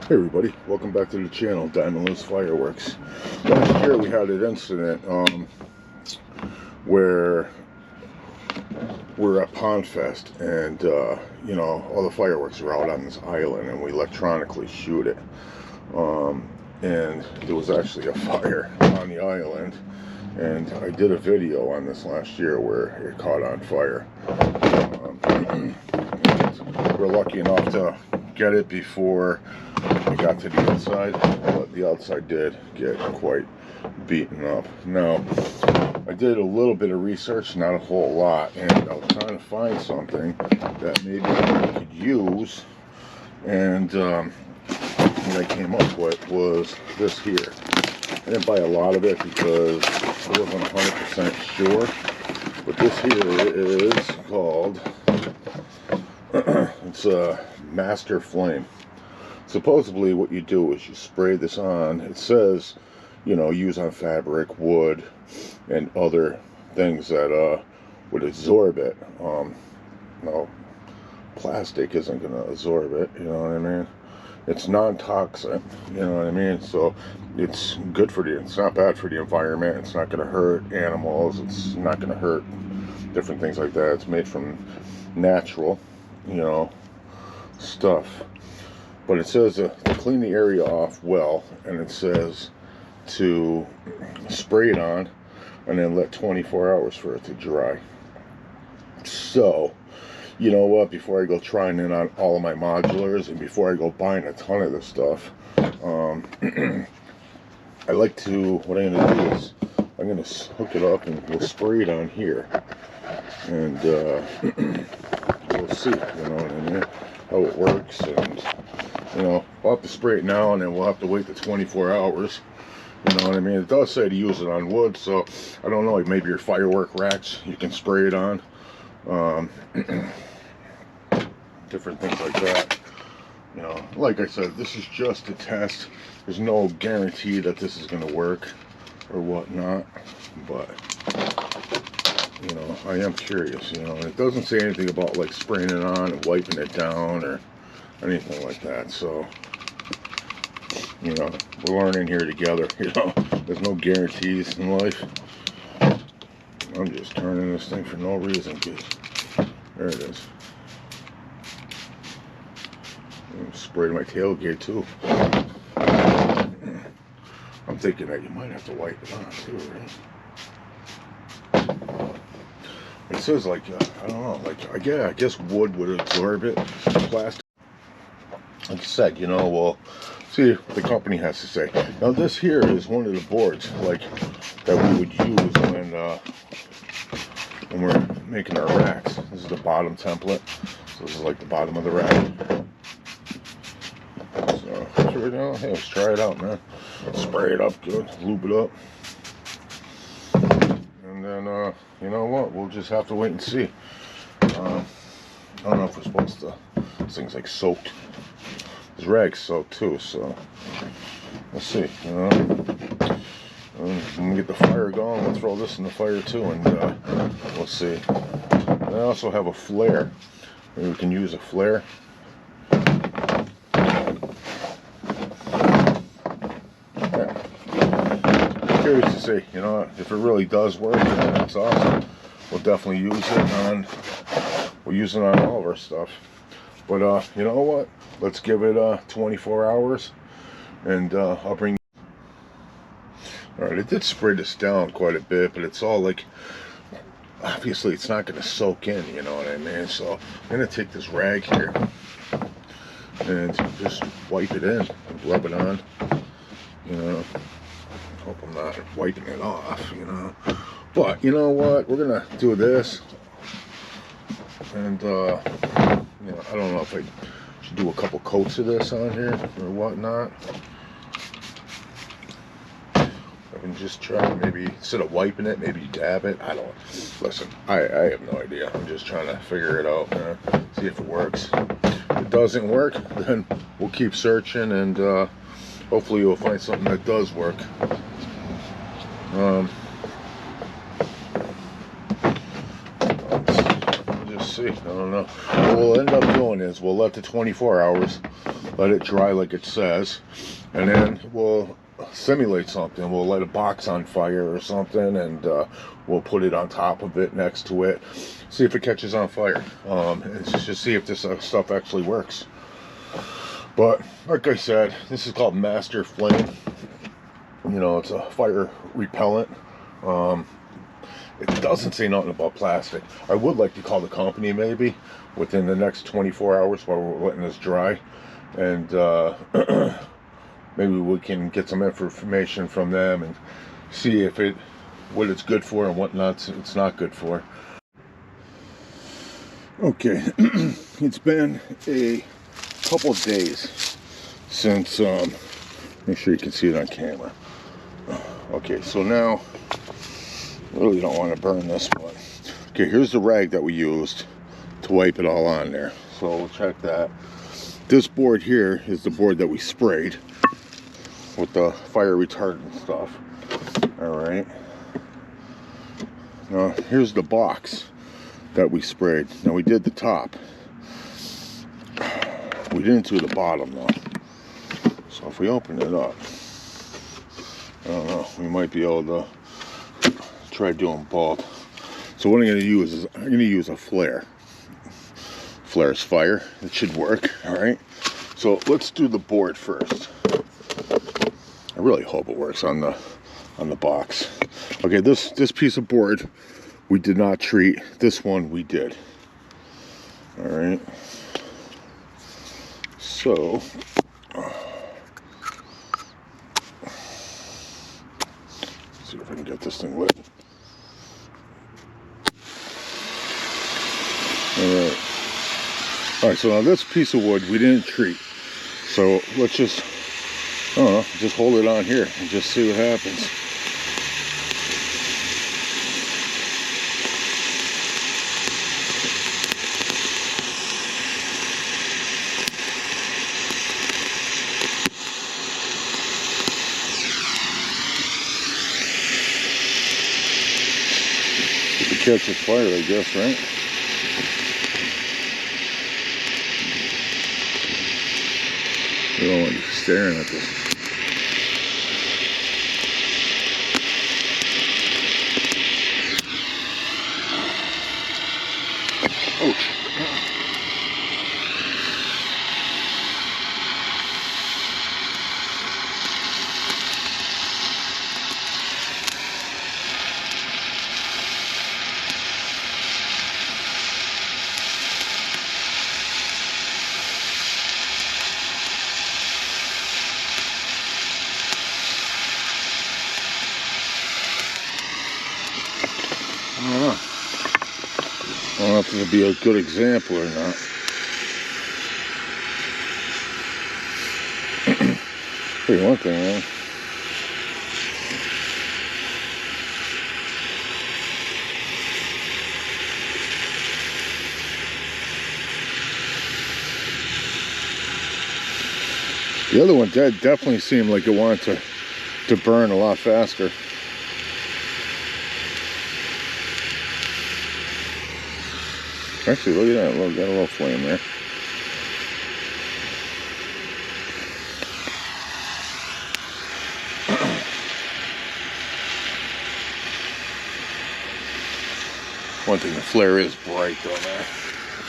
Hey everybody, welcome back to the channel, Diamond Loose Fireworks. Last year we had an incident where we're at Pond Fest and all the fireworks are out on this island and we electronically shoot it. And there was actually a fire on the island, and I did a video on this last year where it caught on fire. We're lucky enough to get it before it got to the inside, but the outside did get quite beaten up. Now, I did a little bit of research, not a whole lot, and I was trying to find something that maybe we could use, and what I came up with was this here. I didn't buy a lot of it because I wasn't 100% sure, but this here is called it's a Master Flame. Supposedly what you do is you spray this on. It says, use on fabric, wood, and other things that would absorb it. No, plastic isn't going to absorb it, you know what I mean? It's non-toxic, you know what I mean? So it's good for it's not bad for the environment. It's not going to hurt animals. It's not going to hurt different things like that. It's made from natural, stuff. But it says to clean the area off well, and it says to spray it on and then let 24 hours for it to dry. So, you know what, before I go trying it on all of my modulars and before I go buying a ton of this stuff, I like to, what I'm going to do is I'm going to hook it up and we'll spray it on here. And we'll see, you know what I mean, how it works. And we'll have to spray it now and then we'll have to wait the 24 hours. You know what I mean? It does say to use it on wood, so I don't know, like maybe your firework racks you can spray it on. Different things like that. Like I said, this is just a test. There's no guarantee that this is going to work or whatnot, but I am curious. It doesn't say anything about like spraying it on and wiping it down or anything like that. So we're learning here together. There's no guarantees in life. I'm just turning this thing for no reason, because there it is. Sprayed my tailgate too. I'm thinking that you might have to wipe it on too, right? It says like I don't know, like I guess wood would absorb it. Plastic, like I said, we'll see what the company has to say. Now this here is one of the boards like that we would use when we're making our racks. This is the bottom template. So this is like the bottom of the rack. So hey, let's try it out, man. Spray it up good, lube it up. And then you know what? We'll just have to wait and see. I don't know if we're supposed to. This thing's like soaked. This rag's soaked too, so let's see. When we get the fire going, we'll throw this in the fire too, and we'll see. And I also have a flare. Maybe we can use a flare. Yeah. Curious to see, if it really does work, then that's awesome. We'll definitely use it we'll use it on all of our stuff. But you know what? Let's give it 24 hours, and I'll bring. Alright, it did spray this down quite a bit, but it's all like, obviously it's not going to soak in, you know what I mean? So I'm going to take this rag here and just wipe it in and rub it on. Hope I'm not wiping it off, But you know what? We're going to do this. And, I don't know if I should do a couple coats of this on here or whatnot. I can just try, maybe instead of wiping it, maybe dab it. I don't. Listen, I have no idea. I'm just trying to figure it out, man. See if it works. If it doesn't work, then we'll keep searching, and hopefully we'll find something that does work. We'll just see. I don't know. What we'll end up doing is we'll let the 24 hours let it dry like it says, and then we'll simulate something. We'll light a box on fire or something, and we'll put it on top of it, next to it, see if it catches on fire, and just see if this stuff actually works. But like I said, this is called Master Flame. You know, it's a fire repellent. It doesn't say nothing about plastic. I would like to call the company maybe within the next 24 hours while we're letting this dry, and maybe we can get some information from them and see if what it's good for and what it's not good for. Okay, it's been a couple of days since, make sure you can see it on camera. Okay, so now, really don't want to burn this one. Okay, here's the rag that we used to wipe it all on there. So we'll check that. This board here is the board that we sprayed with the fire retardant stuff. Alright. Now here's the box that we sprayed. Now we did the top. We didn't do the bottom though. So if we open it up, I don't know, we might be able to try doing both. So what I'm going to use is I'm going to use a flare. Flare's fire. It should work. Alright. So let's do the board first. I really hope it works on the box. Okay, this piece of board we did not treat. This one we did. Alright. So see if I can get this thing lit. Alright, so now this piece of wood we didn't treat. So let's just, I don't know, just hold it on here and just see what happens. If it catches fire, I guess, right? You don't want to be staring at this. Ouch. I don't know if it'll be a good example or not. Pretty one thing, man. The other one definitely seemed like it wanted to burn a lot faster. Actually, look at that, got a little flame there. One thing, the flare is bright though, man.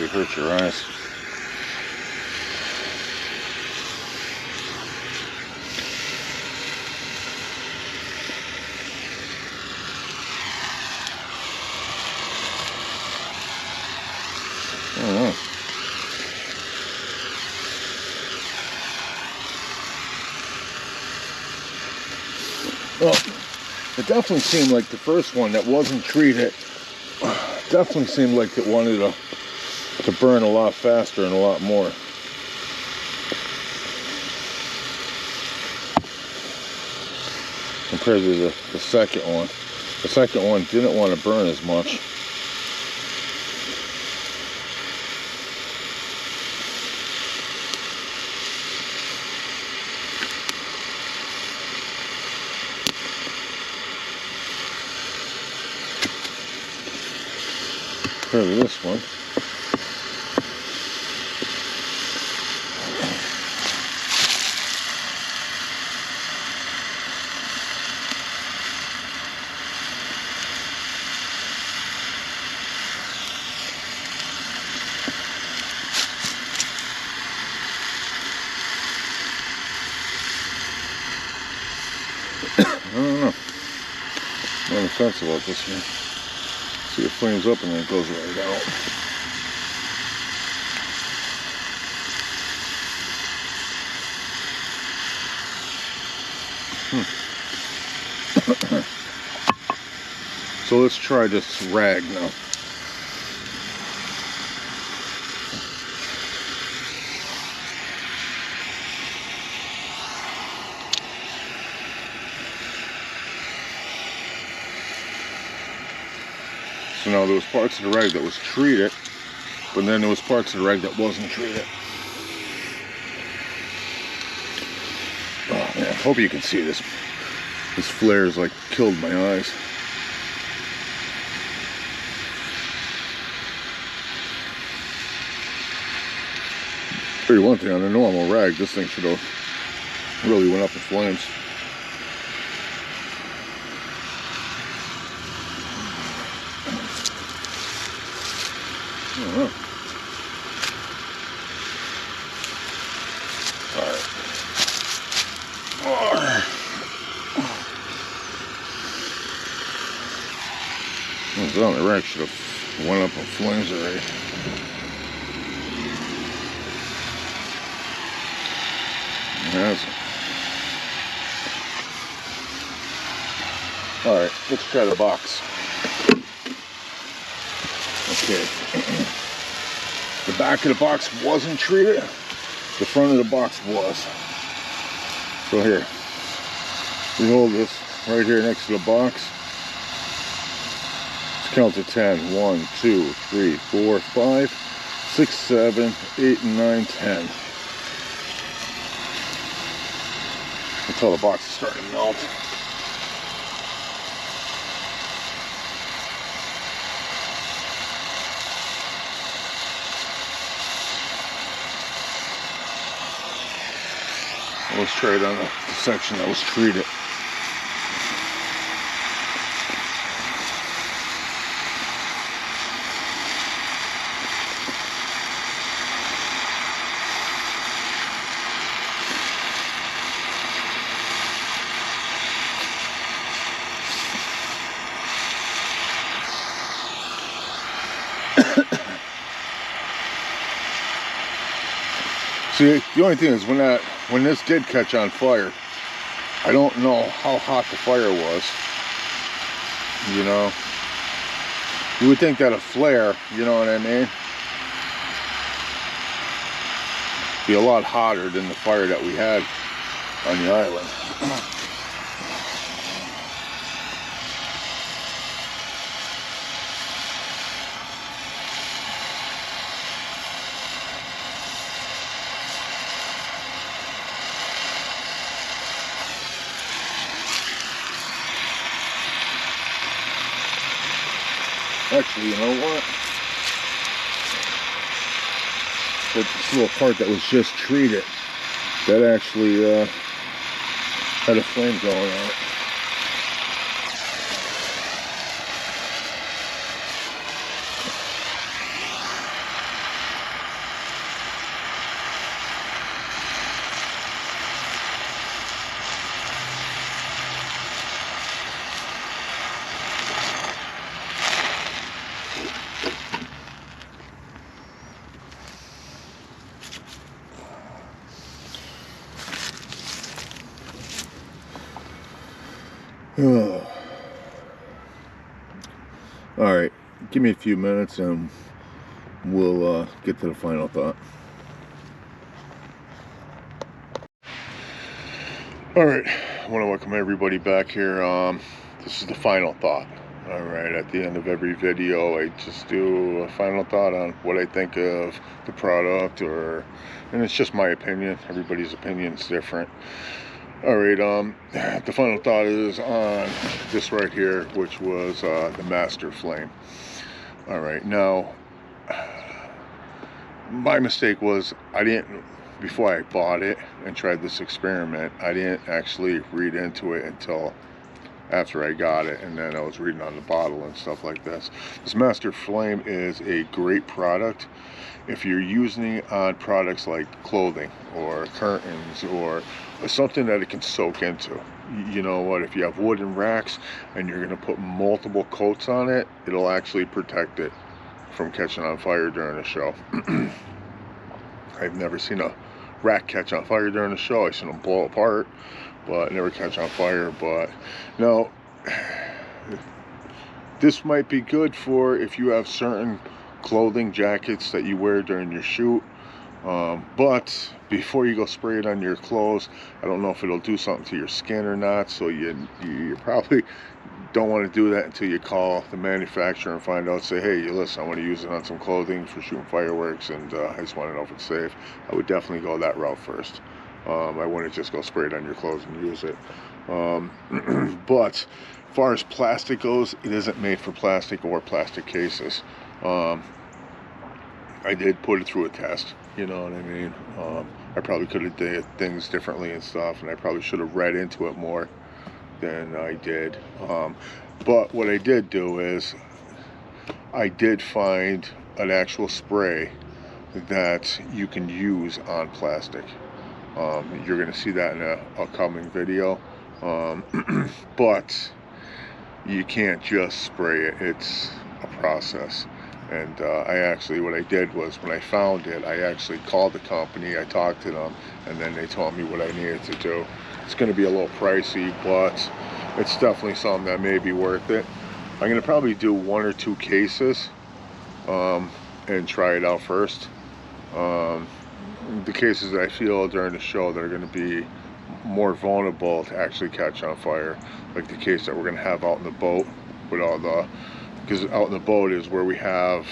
It hurts your eyes. I don't know. Well, it definitely seemed like the first one that wasn't treated definitely seemed like it wanted to burn a lot faster and a lot more. Compared to the second one. The second one didn't want to burn as much. Compared to this one. don't know. I'm on the fence about this one. See, it flames up and then it goes right out. So let's try this rag now. So now there was parts of the rag that was treated, but then there was parts of the rag that wasn't treated. Oh man, hope you can see this. This flare's like killed my eyes. Tell you one thing, on a normal rag, this thing should have really went up in flames. It was on the rack, should have went up in flames already. It hasn't. Alright, let's try the box. Okay. The back of the box wasn't treated. The front of the box was. So here. We hold this right here next to the box. Let's count to 10. 1, 2, 3, 4, 5, 6, 7, 8, and 9, 10. Until the box is starting to melt. Let's try it on the section that was treated. See, the only thing is when this did catch on fire, I don't know how hot the fire was. You know, you would think that a flare, you know what I mean, be a lot hotter than the fire that we had on the island. Actually, you know what? This little part that was just treated, that actually had a flame going on it. Alright, give me a few minutes and we'll get to the final thought. Alright, I want to welcome everybody back here. This is the final thought. Alright, at the end of every video I just do a final thought on what I think of the product, and it's just my opinion. Everybody's opinion is different. Alright, the final thought is on this right here, which was the Master Flame. Alright, now, my mistake was before I bought it and tried this experiment, I didn't actually read into it until after I got it, and then I was reading on the bottle and stuff like this. This Master Flame is a great product if you're using it on products like clothing or curtains or something that it can soak into. you know what, if you have wooden racks and you're going to put multiple coats on it, it'll actually protect it from catching on fire during a show. I've never seen a rack catch on fire during a show. I've seen them blow apart, but never catch on fire. But no, this might be good for if you have certain clothing, jackets that you wear during your shoot. But before you go spray it on your clothes, I don't know if it'll do something to your skin or not, so you probably don't want to do that until you call the manufacturer and find out. Say, hey, listen, I want to use it on some clothing for shooting fireworks, and I just want to know if it's safe. I would definitely go that route first. I wouldn't just go spray it on your clothes and use it. But as far as plastic goes, it isn't made for plastic or plastic cases. I did put it through a test, you know what I mean? I probably could have did things differently and stuff, and I probably should have read into it more than I did. But what I did do is I did find an actual spray that you can use on plastic. You're going to see that in a upcoming video. But you can't just spray it. It's a process. And what I did was, when I found it, I actually called the company, I talked to them, and then they told me what I needed to do. It's going to be a little pricey, but it's definitely something that may be worth it. I'm going to probably do 1 or 2 cases and try it out first. The cases that I feel during the show that are going to be more vulnerable to actually catch on fire, like the case that we're going to have out in the boat with all the, because out in the boat is where we have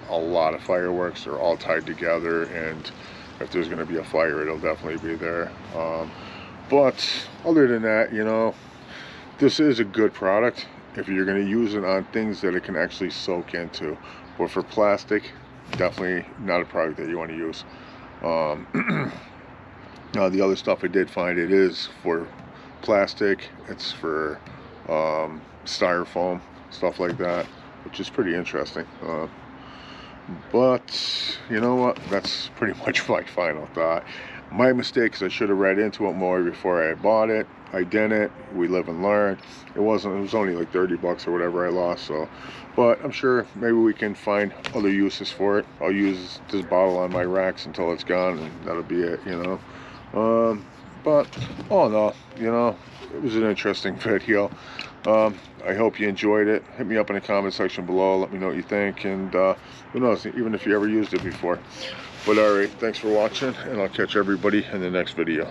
a lot of fireworks. They're all tied together, and if there's going to be a fire, it'll definitely be there. But other than that, you know, this is a good product if you're going to use it on things that it can actually soak into. But for plastic, definitely not a product that you want to use. Now, the other stuff I did find, it is for plastic. It's for styrofoam, stuff like that, which is pretty interesting. But you know what, that's pretty much my final thought. My mistake is I should have read into it more before I bought it. I didn't. We live and learn. It was only like 30 bucks or whatever I lost. So, but I'm sure maybe we can find other uses for it. I'll use this bottle on my racks until it's gone, and that'll be it, you know. But all in all, you know, it was an interesting video. I hope you enjoyed it. Hit me up in the comment section below. Let me know what you think, and who knows, even if you ever used it before. But alright, thanks for watching, and I'll catch everybody in the next video.